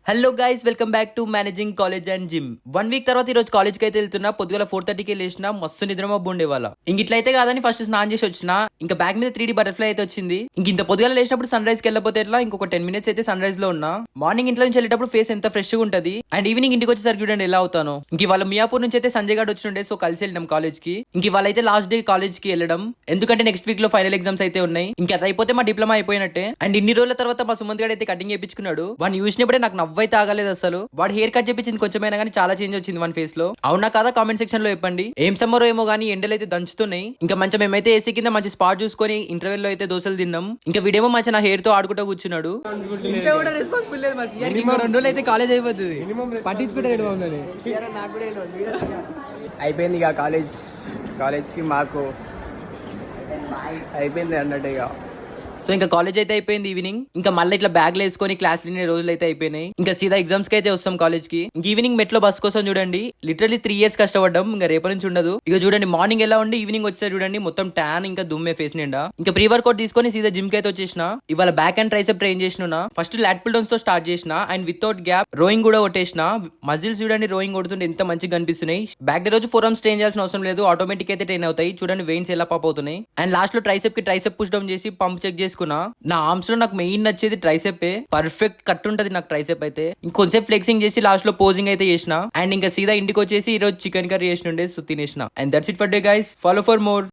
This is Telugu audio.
Hello guys, welcome back to managing college and gym. 1 week తర్వాత ఈ రోజు కాలేజ్ కి అయితే వెళ్తున్నా. పొద్దుగల 4:30కి లేచిన, మస్తు నిద్రమబ్బు ఉండే వాళ్ళ. ఇంక ఇట్లయితే కాదని ఫస్ట్ స్నానం చేసి వచ్చిన. ఇంకా బ్యాగ్ మీద 3D బటర్ఫ్లై అయితే వచ్చింది. ఇంత పొద్దుగల లేచినప్పుడు సన్ రైజ్ కి వెళ్ళిపోతే ఎట్లా, ఇంకొక 10 మినిట్స్ అయితే సన్ రైజ్ లో ఉన్నా. మార్నింగ్ ఇంట్లో నుంచి వెళ్ళేటప్పుడు ఫేస్ ఎంత ఫ్రెష్ గా ఉంటది, అండ్ ఈవినింగ్ ఇంటికి వచ్చేసరికి చూడండి ఎలా అవుతాను. ఇంక వాళ్ళ మియాపూర్ నుంచి అయితే సంజయ్ గారు వచ్చిండే, సో కలిసి వెళ్ళినాం కాలేజ్ కి. ఇంక వాళ్ళైతే లాస్ట్ డే కాలేజ్ కి వెళ్ళడం, ఎందుకంటే నెక్స్ట్ వీక్ లో ఫైనల్ ఎగ్జామ్స్ అయితే ఉన్నాయి. ఇంకా అది అయిపోతే మా డిప్లొమా అయిపోయినట్టే. అండ్ ఇన్ని రోజుల తర్వాత మా సుమంత్ గారు అయితే కటింగ్ చేయించుకున్నాడు. వాడిని చూసినప్పుడే నాకు నవ్వైతే ఆగలేదు అసలు. వాడు హెయిర్ కట్ చేపించింది కొంచెమైనా కానీ చాలా చేంజ్ వచ్చింది మన ఫేస్ లో. అవునా కాదా కామెంట్ సెక్షన్ లో చెప్పండి. ఏం సమ్మరో ఏమో గానీ ఎండలు అయితే దంచుతున్నాయి. ఇంకా మంచి మేమైతే ఏసీ కింద మంచి స్పాట్ చూసుకొని ఇంటర్వెల్ లో అయితే దోశలు తిన్నాం. ఇంకా వీడేమో మంచి నా హెయిర్ తో ఆడుకుంటూ కూర్చున్నాడు. కాలేజ్ అయిపోతుంది, అయిపోయింది ఇక కాలేజ్ కి మాకు అయిపోయింది అన్నట్టు ఇక. సో ఇంకా కాలేజ్ అయితే అయిపోయింది ఈవినింగ్. ఇంకా మళ్ళీ ఇట్లా బ్యాగ్ వేసుకొని క్లాస్ లేని రోజులు అయితే అయిపోయినాయి. ఇంకా సీదా ఎగ్జామ్స్ కి అయితే వస్తాం కాలేజ్ కి. ఇంక ఈవినింగ్ మెట్లో బస్ కోసం చూడండి, లిటరలీ 3 years కష్టపడ్డాం. ఇంకా రేపటి నుంచి ఉండదు. ఇక చూడండి మార్నింగ్ ఎలా ఉండి ఈవినింగ్ వచ్చే చూడండి మొత్తం ట్యాన్ ఇంకా దుమ్మే ఫేస్ నిండా. ఇంకా ప్రీ వర్కౌట్ తీసుకొని సీదా జిమ్ కి అయితే వచ్చేసిన. ఇవాళ బ్యాక్ అండ్ ట్రైసెప్ ట్రైన్ చేసిన. ఫస్ట్ లాట్ పుల్ డౌన్స్ తో స్టార్ట్ చేసిన, అండ్ వితౌట్ గ్యాప్ రోయింగ్ కూడా కొట్టేసిన. మజిల్స్ చూడండి రోయింగ్ కొడుతుంటే ఎంత మంచిగా కనిపిస్తున్నాయి. బ్యాక్ డే రోజు ఫోర్ ఆర్మ్స్ ట్రైన్ చేయాల్సిన అవసరం లేదు, ఆటోమేటిక్ అయితే ట్రైన్ అవుతాయి. చూడండి వెయిన్స్ ఎలా పాప్ అవుతున్నాయి. అండ్ లాస్ట్ లో ట్రైసెప్ కి ట్రైసెప్ పుష్ డౌన్ చేసి పంప్ చెక్ చేసుకున్నా. నా ఆర్మ్స్ లో నాకు మెయిన్ నచ్చేది ట్రైసెప్. పర్ఫెక్ట్ కట్ ఉంటది నాకు ట్రైసెప్ అయితే. ఇంకొంచెం ఫ్లెక్సింగ్ చేసి లాస్ట్ లో పోజింగ్ అయితే చేసిన. అండ్ ఇంకా సీదా ఇంటికి వచ్చేసి ఈ రోజు చికెన్ కర్రీ చేసిన, సో తినేసిన. And that's it for day guys. Follow for more.